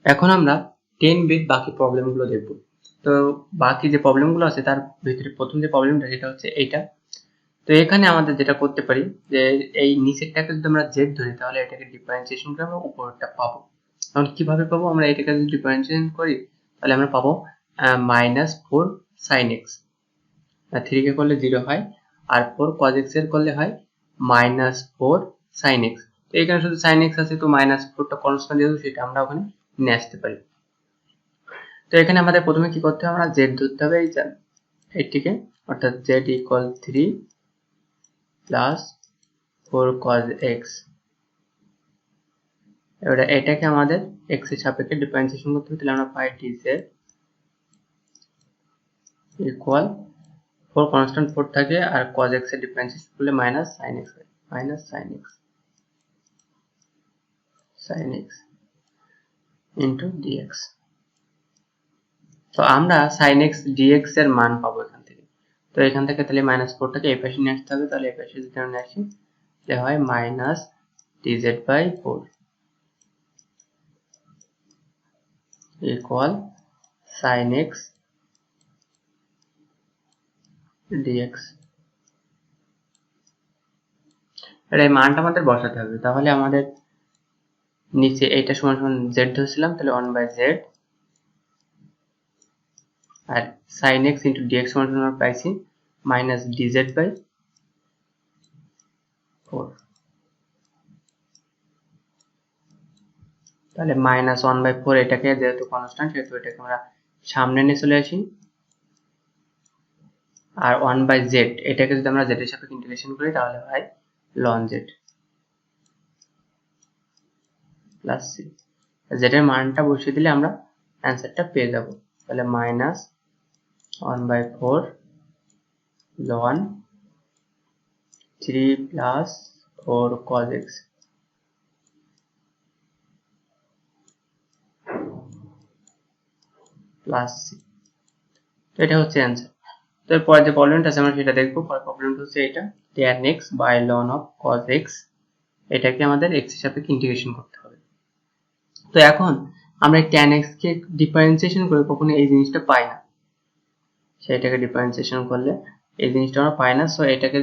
এখন আমরা 10 বিট বাকি প্রবলেমগুলো দেখব। তো বাকি যে প্রবলেমগুলো আছে তার ভিতরে প্রথম যে প্রবলেমটা সেটা হচ্ছে এইটা। তো এখানে আমাদের যেটা করতে পারি যে এই নিচেরটাকে যদি আমরা z ধরি তাহলে এটাকে ডিফারেন্সিয়েশন করে আমরা উপরেরটা পাবো। এখন কিভাবে পাবো? আমরা এটাকে যদি ডিফারেন্সিয়েশন করি তাহলে আমরা পাবো -4 sin x, 3 কে করলে 0 হয়, আর 4 cos x এর করলে হয় -4 sin x। তো এখানে শুধু sin x আছে, তো -4 টা কনস্ট্যান্ট যেহেতু সেটা আমরা ওখানে নিয়ে আসতে পারি। তো এখানে আমাদের প্রথমে কি করতে হবে? আমরা z ধরতে হবে এইটিকে, অর্থাৎ z = 3 প্লাস 4 cos x। এবার এটাকে আমাদের x এর সাপেক্ষে ডিফারেন্সিয়েশন করতে হবে, তাহলে আমরা পাই dz ইকুয়াল 4 কনস্ট্যান্ট 4 থাকে, আর cos x এর ডিফারেন্সিয়েশন করলে -sin x হয়, sin x into dx। তো আমরা sin x dx এর মান পাবো এখান থেকে। তো এখান থেকে তাহলে -4 টাকে এই পাশে নিয়ে আসতে হবে, তাহলে এই পাশে যদি আমরা আসি তাহলে হয় -dz/4 equal sin x dx। এর এই মানটা আমাদের বসাতে হবে, তাহলে আমাদের নিচে এইটা সমান সমান z ধরেছিলাম, তাহলে 1/z, আর sin x into dx সমান সমান আমরা পাইছি -dz/4। তাহলে -1/4 এটাকে যেহেতু কনস্ট্যান্ট সেহেতু এটাকে আমরা সামনে নিয়ে চলে আসি, আর 1/z এটাকে যদি আমরা z এর সাথে ইন্টিগ্রেশন করি তাহলে হয় ln z plus c। z এর মানটা বসিয়ে দিলে আমরা অ্যান্সারটা পেয়ে যাব। তাহলে -1/4 ln 3 plus 4 cos x plus c। তো এটা হচ্ছে অ্যান্সার। তো এরপরে যে প্রবলেমটা আছে আমরা সেটা দেখবো। পরের প্রবলেমটা হচ্ছে এটা, tan x by ln of cos x, এটাকে আমাদের x এর সাথে ইন্টিগ্রেশন করতে হবে। তো এখন আমরা tan x কে ডিফারেন্সিয়েশন করে কখনো এই জিনিসটা পাই না, সেটাকে ডিফারেন্সিয়েশন করলে এই জিনিসটা আমরা পাই না। সো এটাকে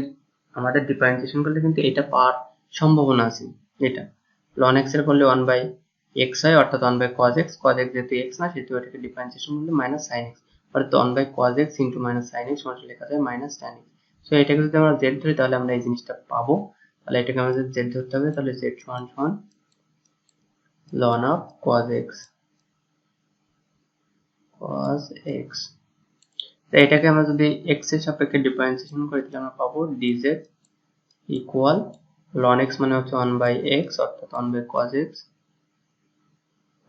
আমাদের ডিফারেন্সিয়েশন করলে কিন্তু এটা পাওয়ার সম্ভাবনা আছে। এটা ln x এর করলে 1/x হয়, অর্থাৎ 1/cos x। cos x যেহেতু x না সেহেতু এটাকে ডিফারেন্সিয়েশন করলে -sin x, অর্থাৎ 1/cos x into -sin x সমান লেখা যায় -tan x। সো এটাকে যদি আমরা z ধরি তাহলে আমরা এই জিনিসটা পাবো। তাহলে এটাকে আমাদের z ধরতে হবে, তাহলে z সমান সমান ln of cos x। তো এটাকে আমরা যদি x এর সাপেক্ষে ডিফারেন্সিয়েশন করি তাহলে আমরা পাবো dz ইকুয়াল ln x মানে হচ্ছে 1/x, অর্থাৎ 1/cos x,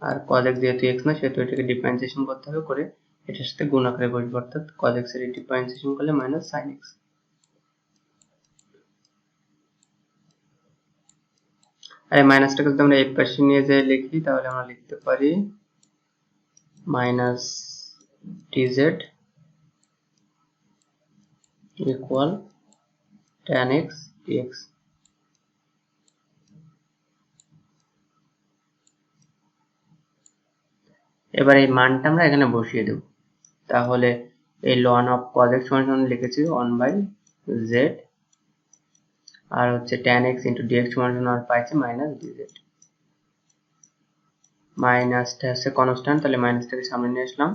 আর cos x যেহেতু x না সেহেতু এটাকে ডিফারেন্সিয়েশন করতে হবে, করে এটার সাথে গুণ আকারে বসবে, অর্থাৎ cos x এর ডিফারেন্সিয়েশন করলে -sin x। আর এই মাইনাসটাকে যদি আমরা এই পাশে নিয়ে যাই লিখি তাহলে আমরা লিখতে পারি -dz equal tan x dx। এবার এই মানটা আমরা এখানে বসিয়ে দেব, তাহলে এই ln of cos x সমান লিখেছি 1/z, আর হচ্ছে tan x into dx সমান আর পাইছি -dz। মাইনাসটা হচ্ছে কনস্ট্যান্ট, তাহলে মাইনাসটাকে সামনে নিয়ে আসলাম,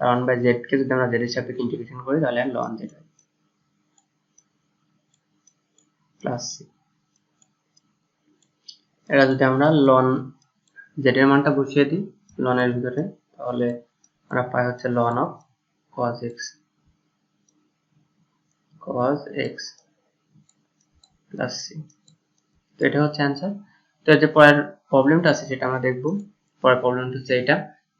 আর 1/z কে যদি আমরা z এর সাপেক্ষে ইন্টিগ্রেশন করি তাহলে ln z হয় প্লাস c। এটা যদি আমরা ln z এর মানটা বসিয়ে দিই ln এর ভিতরে তাহলে আমরা পাই হচ্ছে ln of cos x plus c। তো এটা হচ্ছে অ্যান্সার। তো যে পরের প্রবলেমটা আছে সেটা আমরা দেখব। পরের প্রবলেমটা হচ্ছে এটা,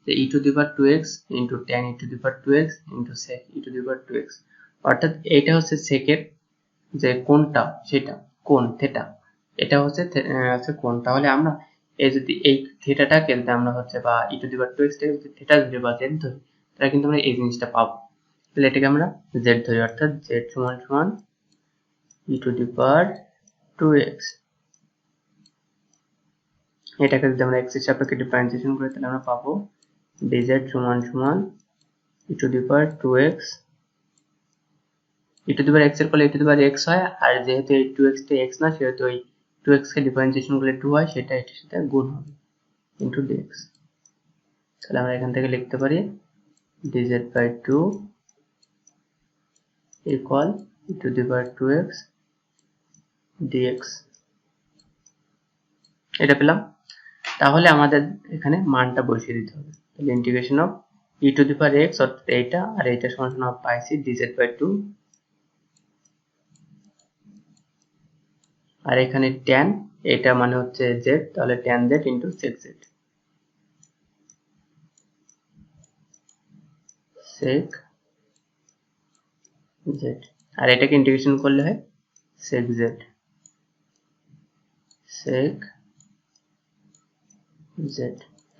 যে e⁻2x into tan e⁻2x into sec e⁻2x, অর্থাৎ এইটা হচ্ছে সেকের যে কোণটা সেটা কোণ থিটা, এটা হচ্ছে কোণ। তাহলে আমরা এই যদি এই থিটাটাকে যদি আমরা হচ্ছে বা e⁻2x টাকে যদি থিটা ধরি বা z ধরি তাহলে কিন্তু আমরা এই জিনিসটা পাবো। তাহলে এটাকে আমরা z ধরি, অর্থাৎ z সমান সমান e⁻2x। এটাকে যদি আমরা x এর সাপেক্ষে ডিফারেন্সিয়েশন করি তাহলে আমরা পাবো dz সমান সমান e to the power 2x e to the power x এর ফলে e to the power x হয়, আর যেহেতু এই 2x টা x না সেহেতু এই 2x কে ডিফারেন্সিয়েশন করলে 2 হয়, সেটা এটার সাথে গুণ হবে ইনটু dx। তাহলে আমরা এখান থেকে লিখতে পারি dz by 2 equal e to the power 2x dx। এটা পেলাম। তাহলে আমাদের এখানে মানটা বসিয়ে দিতে হবে। তাহলে integration of e to the power x অর্থাৎ এইটা আর এইটা সমান সমান পাইছি dz বাই 2, আর এখানে tan এটা মানে হচ্ছে z, তাহলে tan z into sec z, sec z, আর এটাকে ইন্টিগ্রেশন করলে হয় sec z, sec z,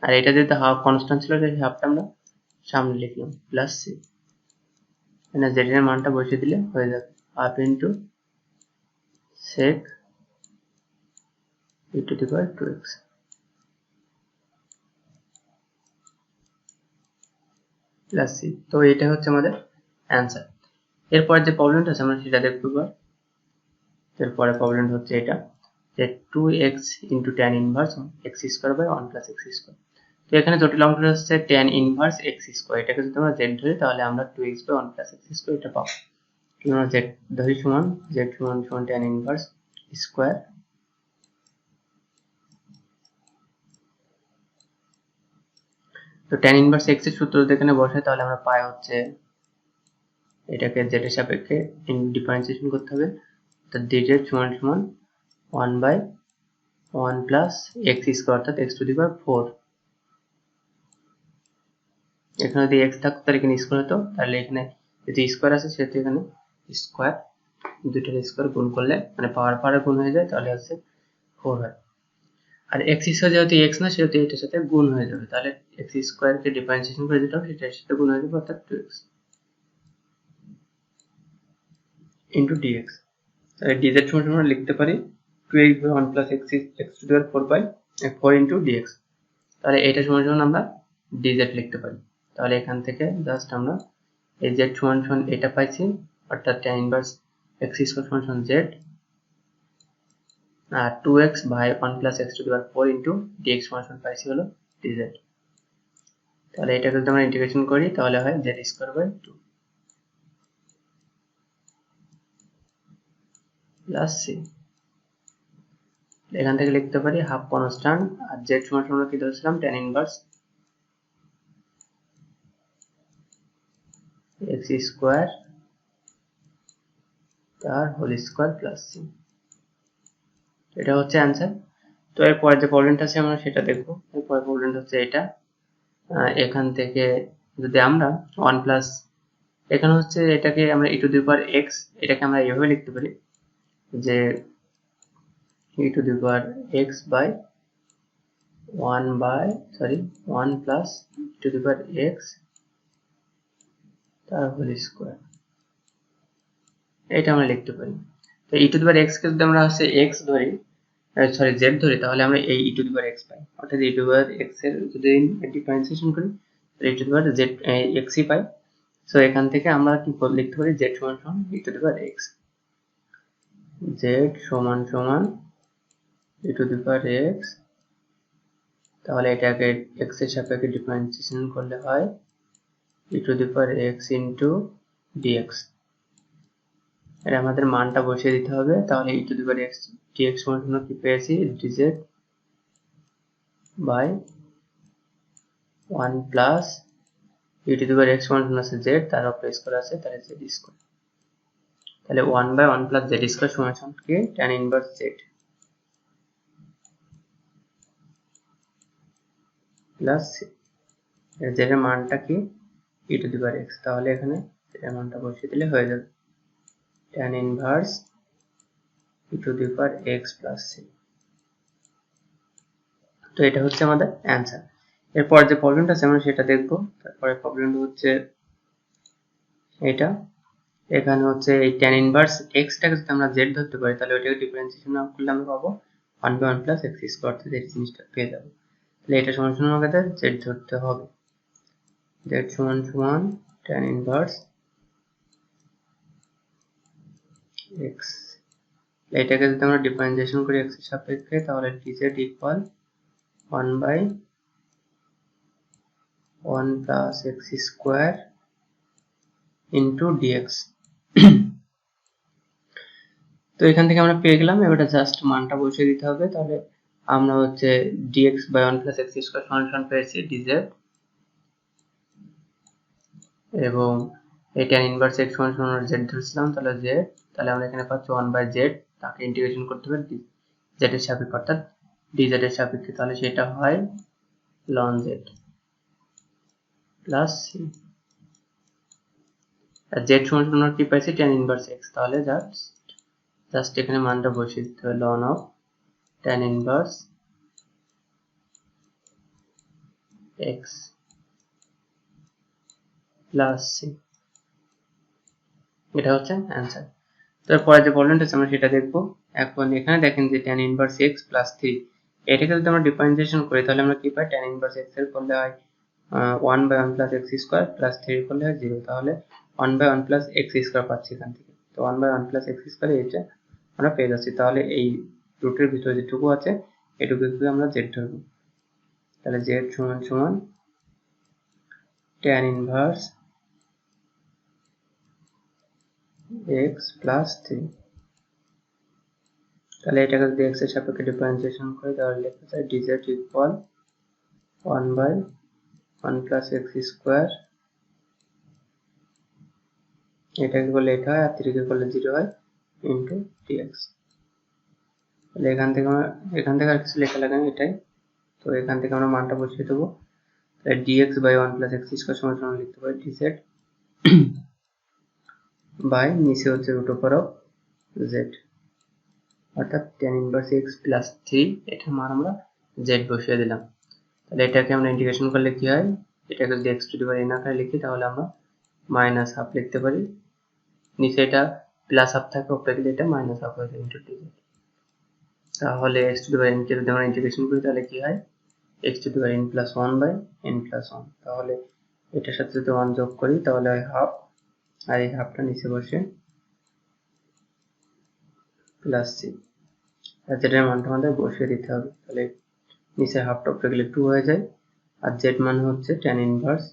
আর এটা যেহেতু হাফ কনস্ট্যান্ট ছিল সেই হাফটা আমরা সামনে লিখলাম প্লাস c, মানে z এর মানটা বসিয়ে দিলে হয়ে যাবে half into sec e to the power 2x plus c। তো এটা হচ্ছে আমাদের অ্যান্সার। এরপর যে প্রবলেমটা আছে আমরা সেটা দেখব। এরপরে প্রবলেমটা হচ্ছে এটা যে 2x into tan inverse x square by 1 plus x square. তো এখানে জটিল অঙ্কটা হচ্ছে tan ইনভার্স x স্কয়ার, এটাকে যদি আমরা z ধরি তাহলে আমরা 2x by 1 plus x square এটা পাবো। আমরা z ধরি সমান z সমান সমান tan ইনভার্স স্কয়ার, তো tan ইনভার্স x এর সূত্র যদি এখানে বসাই তাহলে আমরা পাই হচ্ছে এটাকে z এর সাপেক্ষে ডিফারেন্সিয়েশন করতে হবে, তো dz সমান সমান 1 বাই 1 প্লাস x স্কয়ার অর্থাৎ x টু দি পাওয়ার 4। এখানে যদি x থাকতো তাহলে এখানে স্কয়ার হতো, তাহলে এখানে যদি স্কয়ার আছে সেহেতু এখানে স্কয়ার, দুইটার স্কয়ার গুণ করলে মানে পাওয়ার পাওয়ার গুণ হয়ে যায় তাহলে হচ্ছে 4 হয়। আর x স্কয়ার যেহেতু x না সেহেতু এটার সাথে গুণ হয়ে যাবে, তাহলে x স্কয়ার কে ডিফারেন্সিয়েশন করে দিতে হবে, সেটার সাথে গুণ হয়ে যাবে অর্থাৎ 2x ইনটু dx। তাহলে dz সমান সমান লিখতে পারি 2x by 1 plus x to the power 4 by 4 into dx। তাহলে এটা সমান সমান আমরা dz লিখতে পারি। তাহলে এখান থেকে জাস্ট আমরা এই z সমান সমান এটা পাইছি অর্থাৎ tan ইনভার্স x স্কয়ার সমান সমান z আর 2x by 1 plus x to the power 4 into dx সমান সমান পাইছি হলো dz। তাহলে এটাকে যদি আমরা ইন্টিগ্রেশন করি তাহলে হয় z square by 2 plus c। এখান থেকে লিখতে পারি হাফ কনস্ট্যান্ট আর z সমান সমান কি ধরেছিলাম tan ইনভার্স x স্কয়ার তার হোল স্কয়ার প্লাস c। এটা হচ্ছে অ্যান্সার। তো এরপর যে প্রবলেমটা আছে আমরা সেটা দেখবো। এরপর প্রবলেমটা হচ্ছে এটা, এখান থেকে যদি আমরা 1 প্লাস এখানে হচ্ছে এটাকে আমরা e to the power x এটাকে আমরা এভাবে লিখতে পারি যে e to the power x by 1 plus e to the power x তার হোল স্কয়ার, এটা আমরা লিখতে পারি। তো e to the power x কে যদি আমরা হচ্ছে x ধরি z ধরি তাহলে আমরা এই e to the power x পাই, অর্থাৎ e to the power x এর যদি ডিফারেন্সিয়েশন করি তাহলে e to the power z x E pi. So এখান থেকে আমরা কি লিখতে পারি z সমান সমান e to the power x, z সমান সমান e to the power x, তাহলে এটাকে x এর সাপেক্ষে ডিফারেন্সিয়েশন করলে হয় e to the power x into dx। এর আমাদের মানটা বসিয়ে দিতে হবে, তাহলে e to the power x dx সমান সমান কি পেয়েছি dz by 1 plus e to the power x সমান সমান আছে z তার উপর স্কয়ার আছে তাহলে z স্কয়ার, তাহলে 1 বাই 1 প্লাস z স্কয়ার সমান সমান কি tan inverse z plus c। এর z এর মানটা কি e to the power x, তাহলে এখানে এর মানটা বসিয়ে দিলে হয়ে যাবে tan inverse e to the power x plus c। তো এটা হচ্ছে আমাদের অ্যান্সার। এরপর যে প্রবলেমটা আছে আমরা সেটা দেখব। তারপরে প্রবলেমটা হচ্ছে এটা, এখানে হচ্ছে এই tan ইনভার্স x টাকে যদি আমরা z ধরতে পারি তাহলে ওইটাকে ডিফারেন্সিয়েশন করলে আমরা পাবো 1/1 প্লাস এক্স স্কোয়ার, অর্থাৎ এই জিনিসটা পেয়ে যাবো। তাহলে এটা সমান সমান আমাদের জেড ধরতে হবে, জেড সমান সমান tan ইনভার্স এক্স। এটাকে যদি আমরা ডিফারেন্সিয়েশন করি এক্স এর সাপেক্ষে, তাহলে dz equal 1/1 plus x square into dx. তো এখান থেকে আমরা পেয়ে গেলাম, এবার জাস্ট মানটা বসিয়ে দিতে হবে। তাহলে আমরা হচ্ছে dx by 1 plus x square সমান সমান পেয়েছি dz, এবং এই tan ইনভার্স x সমান সমান z ধরেছিলাম, তাহলে z, তাহলে আমরা এখানে পাচ্ছি 1/z, তাকে ইন্টিগ্রেশন করতে হবে z এর সাপেক্ষে, অর্থাৎ dz এর সাপেক্ষে, তাহলে সেটা হয় ln z প্লাস c। আর z সমান সমান আমরা কি পাইছি tan ইনভার্স x, তাহলে জাস্ট এখানে মানটা বসিয়ে দিতে হবে ln of tan inverse x plus c, এটা হচ্ছে অ্যান্সার। তারপরে যে প্রবলেমটা আছে আমরা সেটা দেখবো। এখন এখানে দেখেন যে tan ইনভার্স x প্লাস 3, এটাকে যদি আমরা ডিফারেন্সিয়েশন করি তাহলে আমরা কি পাই, tan ইনভার্স x এর করলে হয় 1/1 প্লাস এক্স স্কোয়ার প্লাস 3 করলে হয় 0, তাহলে 1/1 প্লাস এক্স স্কোয়ার পাচ্ছি এখান থেকে। তো 1/1 প্লাস এক্স স্কোয়ার এইটা আমরা পেয়ে যাচ্ছি, তাহলে এই রুটের ভিতরে যেটুকু আছে এটুকুকে আমরা z ধরবো। তাহলে z সমান সমান tan ইনভার্স x প্লাস 3, তাহলে এটাকে যদি x এর সাপেক্ষে ডিফারেন্সিয়েশন করি তাহলে লেখা যায় dz equal 1/1 plus x square, এটাকে করলে এটা হয় আর 3 কে করলে 0 হয়, ইন্টু dx। তাহলে এখান থেকে আর কিছু লেখা লাগে না, এটাই। তো এখান থেকে আমরা মানটা বসিয়ে দেবো, তাহলে dx by 1 plus x square সমান সমান লিখতে পারি dz বাই নিচে হচ্ছে রুট ওভার অফ z, অর্থাৎ tan ইনভার্স x প্লাস 3, এটার মান আমরা z বসিয়ে দিলাম। তাহলে এটাকে আমরা ইন্টিগ্রেশন করলে কি হয়, এটাকে যদি x to the power n আকারে লিখি তাহলে আমরা মাইনাস হাফ লিখতে পারি, নিচে এটা প্লাস হাফ থাকে, উপরে গেলে এটা মাইনাস হাফ হয়ে যায় ইন্টু dz। তাহলে x to the power n কে যদি আমরা ইন্টিগ্রেশন করি তাহলে কি হয়, x to the power n plus 1 by n plus 1, তাহলে এটার সাথে যদি 1 যোগ করি তাহলে হয় হাফ, আর এই হাফটা নিচে বসে প্লাস c, আর যেটার মানটা আমাদের বসিয়ে দিতে হবে। তাহলে নিচে হাফটা উপরে গেলে 2 হয়ে যায়, আর z মান হচ্ছে tan inverse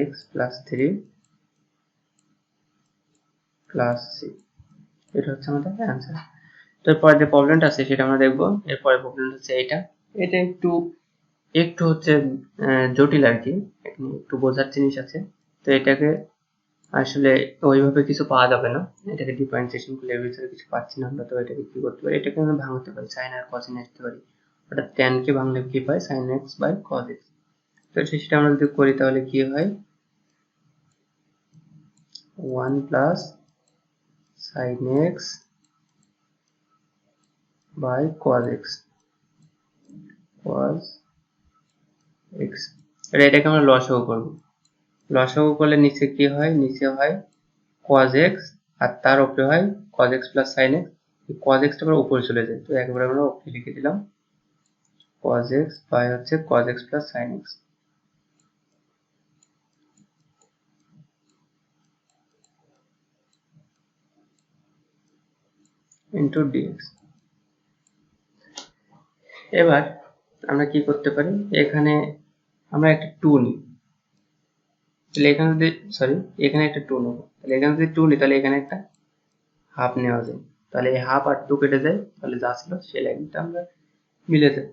x plus 3 plus c, এটা হচ্ছে আমাদের অ্যান্সার। তো এরপরে যে প্রবলেমটা আছে সেটা আমরা দেখবো। এরপরে প্রবলেমটা হচ্ছে এটা একটু হচ্ছে জটিল আর কি, একটু বোঝার জিনিস আছে। তো এটাকে আসলে ওইভাবে কিছু পাওয়া যাবে না, এটাকে ডিফারেন্সিয়েশন করলে এর ভিতরে কিছু পাচ্ছি না আমরা। তো এটাকে কি করতে পারি, এটাকে আমরা ভাঙতে পারি, সাইন আর কসিন আসতে পারি, অর্থাৎ tan কে ভাঙলে কি পাই, sin x by cos x। তো সেটা আমরা যদি করি তাহলে কি হয়, 1 plus sin x by cos x এটাকে আমরা লসাগু করব। লসাগু করলে নিচে কি হয়, নিচে হয় cos x আর তার উপরে হয় cos x plus sin x, cos x টা আবার উপরে চলে যায়, তো একবারে আমরা উপরে লিখে দিলাম cos x বাই হচ্ছে cos x plus sin x into dx। এবার আমরা কি করতে পারি, এখানে আমরা একটা 2 নিই, তাহলে এখানে যদি এখানে একটা 2 নেব, তাহলে এখানে যদি 2 নিই তাহলে এখানে একটা হাফ নেওয়া যায়, তাহলে এই হাফ আর 2 কেটে যায়, তাহলে যা ছিল সেই লাইনটা আমরা মিলে যায়।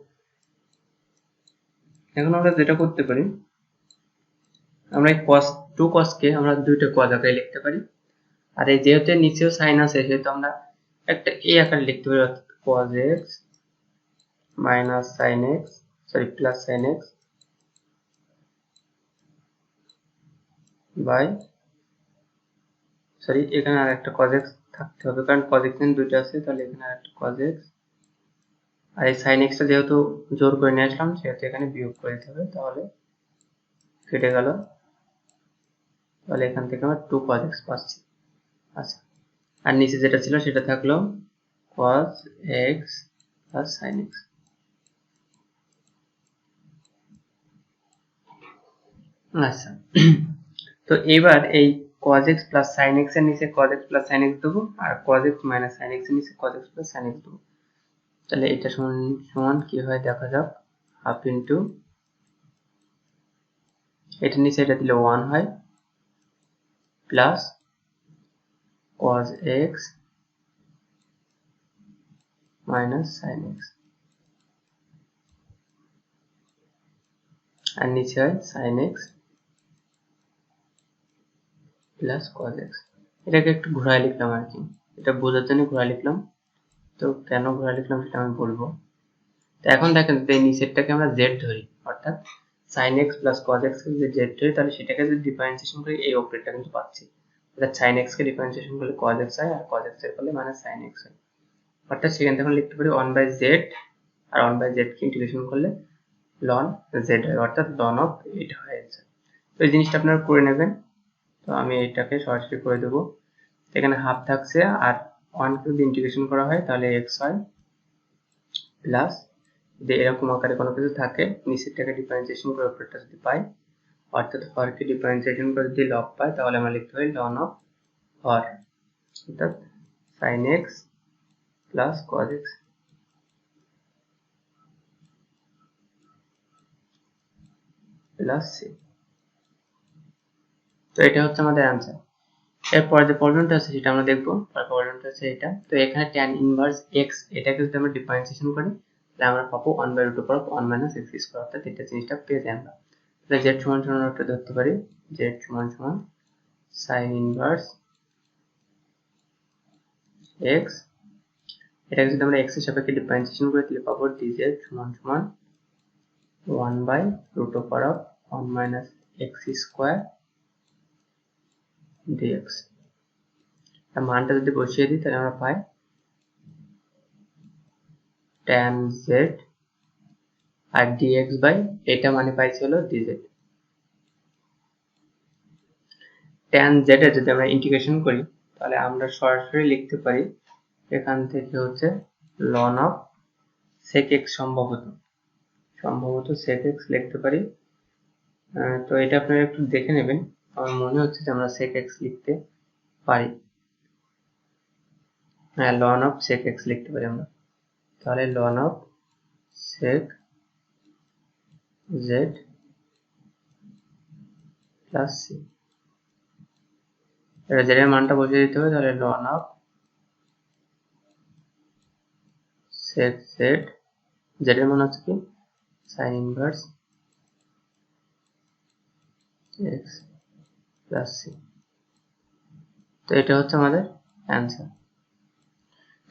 এখন আমরা যেটা করতে পারি, আমরা এই cos 2 cos কে আমরা দুইটা cos আকারে লিখতে পারি, আর এই যেহেতু নিচেও sin আছে সেহেতু আমরা একটা a আকারে লিখতে পারি, অর্থাৎ cos x minus sin x plus sin x by এখানে আর একটা cos x থাকতে হবে, কারণ cos x এখানে দুইটা আছে, তাহলে এখানে আর একটা cos x, আর এই sin x টা যেহেতু জোর করে নিয়ে আসলাম সেহেতু এখানে বিয়োগ করে দিতে হবে, তাহলে কেটে গেল, তাহলে এখান থেকে আমরা 2 cos x পাচ্ছি। আচ্ছা, আর নিচে যেটা ছিল সেটা থাকলো cos x plus sin x। আচ্ছা, তো এবার এই cos x plus sin x এর নিচে cos x plus sin x দেবো, আর cos x minus sin x এর নিচে cos x plus sin x দেবো। তাহলে এটা সমান সমান কি হয় দেখা যাক, হাফ ইন্টু এটার নিচে এটা দিলে 1 হয়, plus cos x minus sin x, আর নিচে হয় sin x plus cos x। এটাকে একটু ঘোরায় লিখলাম আর কি, এটা বোঝার জন্য ঘোরায় লিখলাম। তো কেন ঘোরায় লিখলাম সেটা আমি বলবো। তো এখন দেখেন এই নিচেরটাকে আমরা z ধরি, অর্থাৎ sin x plus cos x কে যদি z ধরি তাহলে সেটাকে যদি ডিফারেন্সিয়েশন করি এই অপারেটরটা কিন্তু পাচ্ছি। অর্থাৎ sin x কে ডিফারেন্সিয়েশন করলে cos x হয়, আর cos x এর করলে মানে sin x হয়। অর্থাৎ সেখান থেকে আমরা লিখতে পারি 1/z, আর 1/z কে ইন্টিগ্রেশন করলে ln z হয়, অর্থাৎ ln অফ এটা হয়ে যায়। তো এই জিনিসটা আপনারা করে নেবেন। তো আমি এটাকে সরাসরি করে দেবো। এখানে হাফ থাকছে, আর 1 কে যদি ইন্টিগ্রেশন করা হয় তাহলে x হয়, প্লাস যদি এরকম আকারে কোনো কিছু থাকে নিচেরটাকে ডিফারেন্সিয়েশন করে উপরেরটা যদি পাই, অর্থাৎ হরকে ডিফারেন্সিয়েশন করে যদি লব পাই তাহলে আমরা লিখতে পারি ln অফ হর, অর্থাৎ sin x plus cos x plus c। তো এটা হচ্ছে আমাদের অ্যান্সার। এরপর যে প্রবলেমটা আছে সেটা আমরা দেখবো। প্রবলেমটা আছে এটা। তো এখানে tan ইনভার্স x এটাকে যদি আমরা ডিফারেন্সিয়েশন করি তাহলে আমরা পাবো 1/√1 minus x স্কয়ার, অর্থাৎ এটা জিনিসটা পেয়ে যাই আমরা। তাহলে z সমান সমান আমরা ধরতে পারি z সমান সমান sin ইনভার্স x, এটাকে যদি আমরা x এর সাপেক্ষে ডিফারেন্সিয়েশন করি তাহলে পাবো dz সমান সমান 1/√1 minus x স্কয়ার dx। মানটা যদি বসিয়ে দিই তাহলে আমরা পাই tan z, আর dx বাই এটা মানে পাইছি হলো dz। tan z এর যদি আমরা ইন্টিগ্রেশন করি তাহলে আমরা সরাসরি লিখতে পারি এখান থেকে হচ্ছে ln অফ sec x, সম্ভবত sec x লিখতে পারি। তো এটা আপনারা একটু দেখে নেবেন, আমার মনে হচ্ছে যে আমরা sec x লিখতে পারি। হ্যাঁ, ln অফ sec x লিখতে পারি আমরা। তাহলে ln of sec z plus c, এটা z এর মানটা বসিয়ে দিতে হবে। তাহলে ln of sec z, z এর মান হচ্ছে কি sin inverse x plus c। তো এটা হচ্ছে আমাদের অ্যান্সার।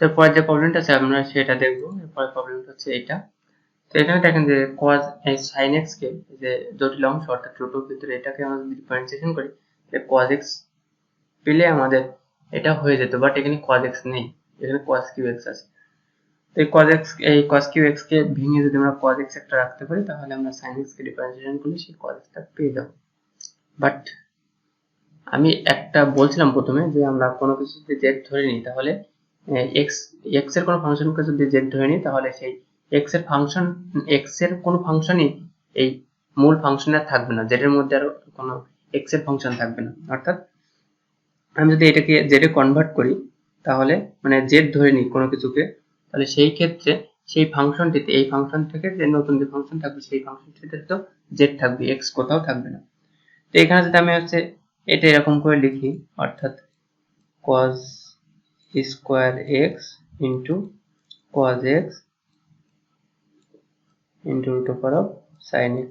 তারপর যে প্রবলেমটা আছে আমরা সেটা দেখবো। এরপর প্রবলেমটা হচ্ছে এটা। তো এখানে দেখেন যে cos sin x কে যে জটিল অংশ অর্থাৎ রুটের ভিতরে এটাকে আমরা যদি ডিফারেন্সিয়েশন করি তাহলে cos x পেলে আমাদের এটা হয়ে যেত, বাট এখানে cos x নেই, এখানে cos cube x আছে। তো এই cos cube x কে ভেঙে যদি আমরা cos x একটা রাখতে পারি তাহলে আমরা sin x কে ডিফারেন্সিয়েশন করলে সেই cos x টা পেয়ে যাব। বাট আমি একটা বলছিলাম প্রথমে যে আমরা কোনো কিছু যদি z ধরে নিই তাহলে x এর কোনো ফাংশনকে যদি z ধরে নিই তাহলে সেই x এর কোনো ফাংশনই এই মূল ফাংশনে থাকবে না, z এর মধ্যে আর কোনো x এর ফাংশন থাকবে না। অর্থাৎ আমি যদি এটাকে z এ কনভার্ট করি তাহলে মানে z ধরে নিই কোনো কিছুকে, তাহলে সেই ক্ষেত্রে সেই ফাংশনটিতে এই ফাংশন থেকে যে নতুন যে ফাংশন থাকবে সেই ফাংশনটিতে তো z থাকবে, x কোথাও থাকবে না। তো এখানে যদি আমি হচ্ছে এটা এরকম করে লিখি, অর্থাৎ cos square x into cos x into root over of sin x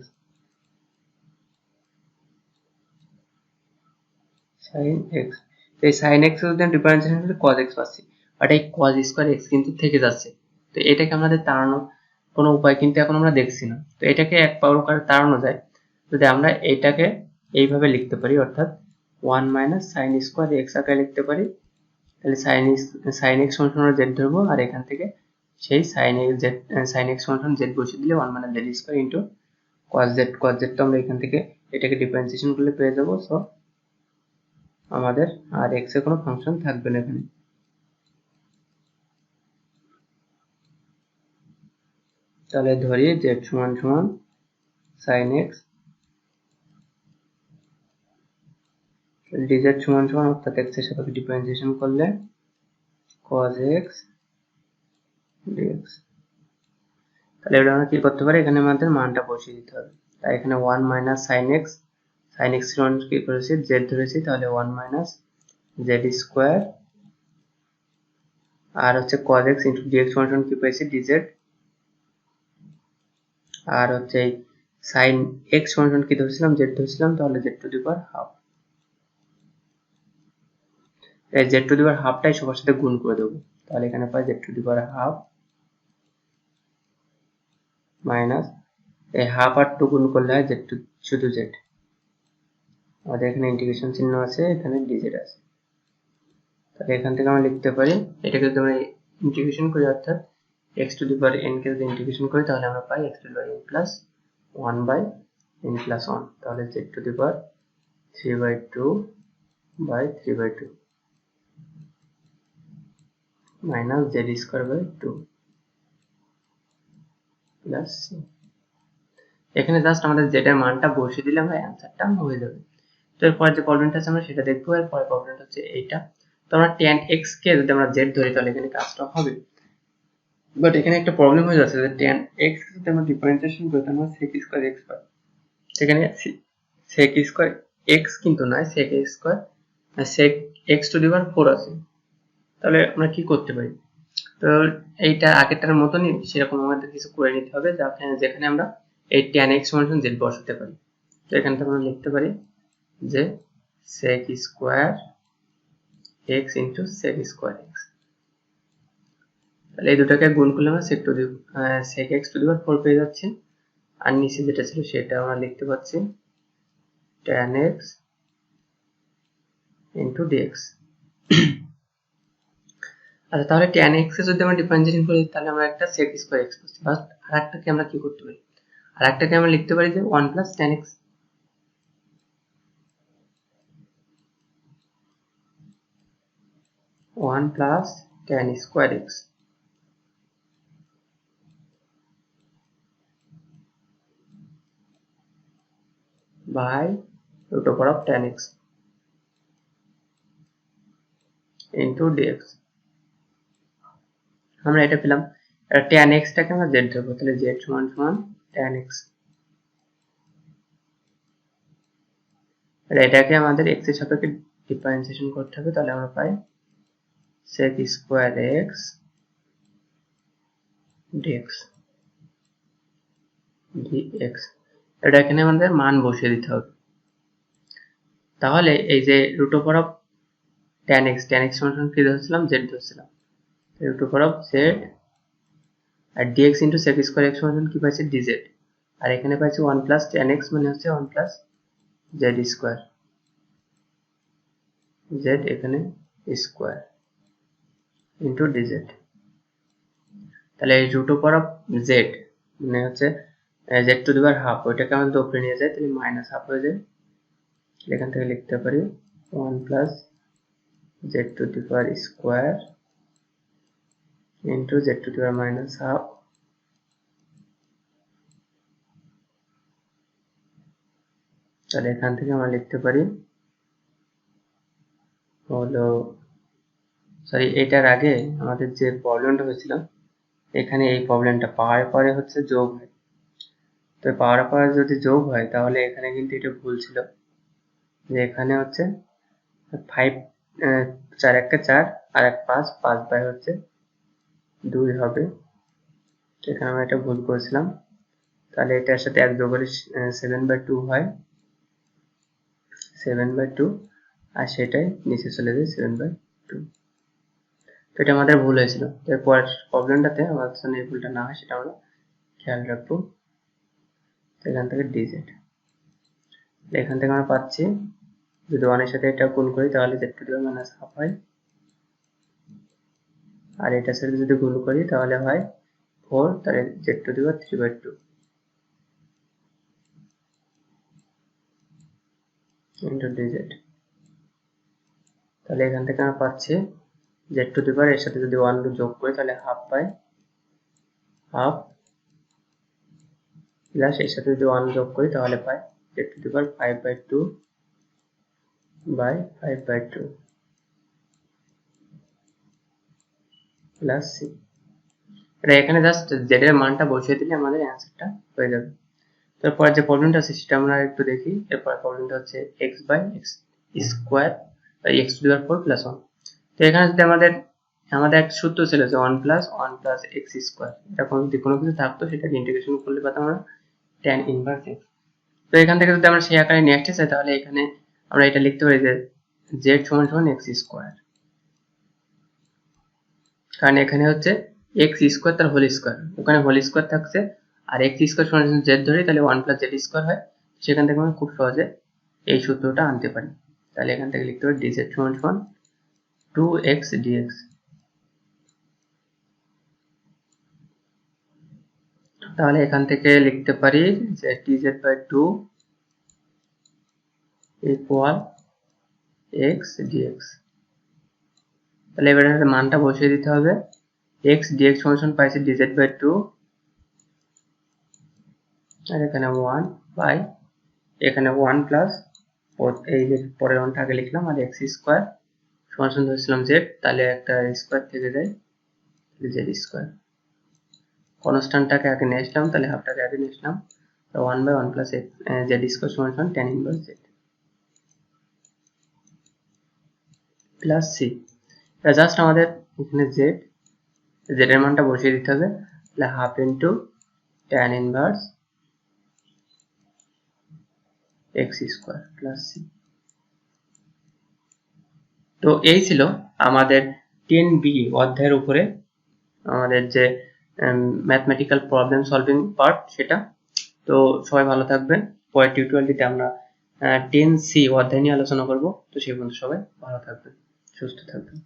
sin x। এই sin x এর যদি আমি ডিফারেন্সিয়েশন করি cos x পাচ্ছি, বাট এই cos স্কয়ার x কিন্তু থেকে যাচ্ছে। তো এটাকে আমাদের তাড়ানোর কোনো উপায় কিন্তু এখন আমরা দেখছি না। তো এটাকে এক প্রকারে তাড়ানো যায় যদি আমরা এটাকে এইভাবে লিখতে পারি, অর্থাৎ 1 মাইনাস sin স্কয়ার x আকারে লিখতে পারি। তাহলে sin x সমান z ধরবো, আর এখান থেকে সেই sin x সমান z বসিয়ে দিলে 1 minus z square into cos z তো আমরা এখান থেকে এটাকে ডিফারেন্সিয়েশন করলে পেয়ে যাবো। সো আমাদের আর x এর কোনো ফাংশন থাকবে না এখানে। তাহলে ধরি z সমান সমান sin x dz সমান সমান অর্থাৎ x এর সাপেক্ষে ডিফারেন্সিয়েশন করলে cos x dx। তাহলে এটা আমরা কি করতে পারি, এখানে আমাদের মানটা বসিয়ে দিতে হবে। তাই এখানে 1 মাইনাস sin x সমান কি করেছি z ধরেছি, তাহলে 1 মাইনাস z স্কয়ার আর হচ্ছে cos x ইনটু dx সমান কি পেয়েছি dz, আর হচ্ছে sin x সমান কি ধরেছিলাম z ধরেছিলাম, তাহলে z to the power half. এই z টু দি পাওয়ার হাফটাই সবার সাথে গুণ করে দেবো, তাহলে এখানে পাই z to the power half minus এই হাফ আর টু গুণ করলে হয় z টু শুধু z, আমাদের এখানে ইন্টিগ্রেশন চিহ্ন আছে, এখানে dz আছে। তাহলে এখান থেকে আমরা লিখতে পারি, এটাকে যদি আমরা ইন্টিগ্রেশন করি অর্থাৎ x to the power n কে যদি ইন্টিগ্রেশন করি তাহলে আমরা পাই x to the power n plus 1 by n plus 1, তাহলে z to the power 3 by 2 by 3 by 2 minus z square by 2 plus এখানে জাস্ট আমাদের z এর মানটা বসিয়ে দিলে আমরা অ্যানসারটা হয়ে যাবে। তো এরপর যে প্রবলেমটা আছে আমরা সেটা দেখবো। এরপর প্রবলেমটা হচ্ছে এইটা। তো আমরা tan x কে যদি আমরা z ধরি তাহলে এখানে কাজটা হবে, বাট এখানে একটা প্রবলেম হয়ে যাচ্ছে যে tan x যদি আমরা ডিফারেন্সিয়েশন করি তাহলে আমরা sec স্কয়ার x পাই। সেখানে sec স্কয়ার x কিন্তু নয়, sec x square sec x to the power 4 আছে। তাহলে আমরা কি করতে পারি, তো এইটা আগেরটার মতনই সেরকম আমাদের কিছু করে নিতে হবে, যেখানে আমরা এই tan x সমান z বসাতে পারি। তো এখানে আমরা লিখতে পারি যে sec square x into sec square x, তাহলে এই দুটাকে গুণ করলে আমরা sec x to the power 4 পেয়ে যাচ্ছি, আর নিচে যেটা ছিল সেটা আমরা লিখতে পাচ্ছি tan x ইনটু dx। আচ্ছা, তাহলে tan x এ যদি আমরা ডিফারেন্সিয়েশন করি তাহলে আমরা একটা sec স্কয়ার x পাচ্ছি। বাট আরেকটাকে আমরা কি করতে পারি, আরেকটাকে আমরা লিখতে পারি যে 1 plus tan x, 1 plus tan square x by root over of tan x into dx। আমরা এটা পেলাম, tan x টাকে আমরা z ধরবো, তাহলে z সমান সমান tan x, আর এটাকে আমাদের x এর সাপেক্ষে ডিফারেন্সিয়েশন করতে হবে, তাহলে আমরা পাই sec square x dx dx। এটা এখানে আমাদের মান বসিয়ে দিতে হবে। তাহলে এই যে root over of tan x সমান কি ধরছিলাম z ধরছিলাম, root over of z আর dx into sec square x সমান কি পাইছি dz, আর এখানে পাইছি 1 প্লাস tan x মানে হচ্ছে 1 প্লাস z স্কয়ার, z এখানে স্কয়ার ইনটু dz। তাহলে এই root over of z মানে হচ্ছে z to the power half, ওইটাকে আমাদের উপরে নিয়ে যায় তাহলে মাইনাস হাফ হয়ে যায়, এখান থেকে লিখতে পারি 1 plus z to the power square into z to the power minus half, তাহলে এখান থেকে আমরা লিখতে পারি হলো, সরি এটার আগে আমাদের যে প্রবলেমটা হয়েছিল এখানে এই প্রবলেমটা পাওয়ার পরে হচ্ছে যোগ হয়, তো পাওয়ার পরে যদি যোগ হয় তাহলে এখানে কিন্তু এটা ভুল ছিল, যে এখানে হচ্ছে 5 4 একটা 4 আর এক 5 5 বাই হচ্ছে 2 হবে, এখানে আমরা এটা ভুল করেছিলাম। তাহলে এটার সাথে এক যোগ করলে 7/2 হয়, 7/2, আর সেটাই নিচে চলে যায় 7/2। তো এটা আমাদের ভুল হয়েছিল, এরপর প্রবলেমটাতে আমাদের জন্য এই ভুলটা না হয় সেটা আমরা খেয়াল রাখবো। এখান থেকে dz, এখান থেকে আমরা পাচ্ছি যদি 1 এর সাথে এটা গুণ করি তাহলে z to the power minus half হয়, আর এটার সাথে যদি গুণ করি তাহলে হয় 4, তাহলে z to the power 3/2 into dz। তাহলে এখান থেকে আমরা পাচ্ছি z টু দি পাওয়ার এর সাথে যদি 1 যোগ করি তাহলে হাফ পাই, হাফ প্লাস এর সাথে যদি 1 যোগ করি তাহলে পাই z⁵ 5/2 প্লাস সি। এটা এখানে জাস্ট z এর মানটা বসিয়ে দিলে আমাদের অ্যান্সারটা হয়ে যাবে। তারপর যে প্রবলেমটা আছে সেটা আমরা একটু দেখি। এরপর প্রবলেমটা হচ্ছে x/x² x⁴ + 1। তো এখানে যদি আমাদের একটা সূত্র ছিল যে 1 + 1 + x², এরকম যদি কোনো কিছু থাকতো সেটাকে ইন্টিগ্রেশন করলে পেতাম আমরা tan ইনভার্স x। তো এখান থেকে যদি আমরা সেই আকারে নিয়ে আসতে চাই তাহলে এখানে আমরা এটা লিখতে পারি যে z = x², কারণ এখানে হচ্ছে x² তার হোল স্কয়ার, ওখানে হোল স্কয়ার থাকছে, আর x² = z ধরি তাহলে 1 + z² হয়। সেখান থেকে আমরা খুব সহজে এই সূত্রটা আনতে পারি। তাহলে এখান থেকে লিখতে পারি dz = 2x dx। তাহলে এখান থেকে লিখতে পারি যে dz/2 = x dx। তাহলে এবারে মানটা বসিয়ে দিতে হবে। x dx = পাইছি dz/2, আর এখানে 1 বাই এখানে 1 প্লাস এই যে পরের ওয়ানটা আগে লিখলাম, আর x² সমান ধরেছিলাম z, তাহলে একটা স্কয়ার থেকে যায় z²। কনস্ট্যান্টটাকে আগে নিয়ে আসলাম, তাহলে হাফটাকে আগে নিয়ে আসলাম, তো 1/1 + z² = tan inverse z plus C. এটা জাস্ট আমাদের এখানে z এর মানটা বসিয়ে দিতে হবে, তাহলে half into tan inverse x² plus C. তো এই ছিল আমাদের 10B অধ্যায়ের উপরে আমাদের যে ম্যাথমেটিক্যাল প্রবলেম সলভিং পার্ট সেটা। তো সবাই ভালো থাকবেন। পরের টিউটোরিয়ালটিতে আমরা 10C অধ্যায় নিয়ে আলোচনা করব। তো সেই পর্যন্ত সবাই ভালো থাকবেন, সুস্থ থাকবেন।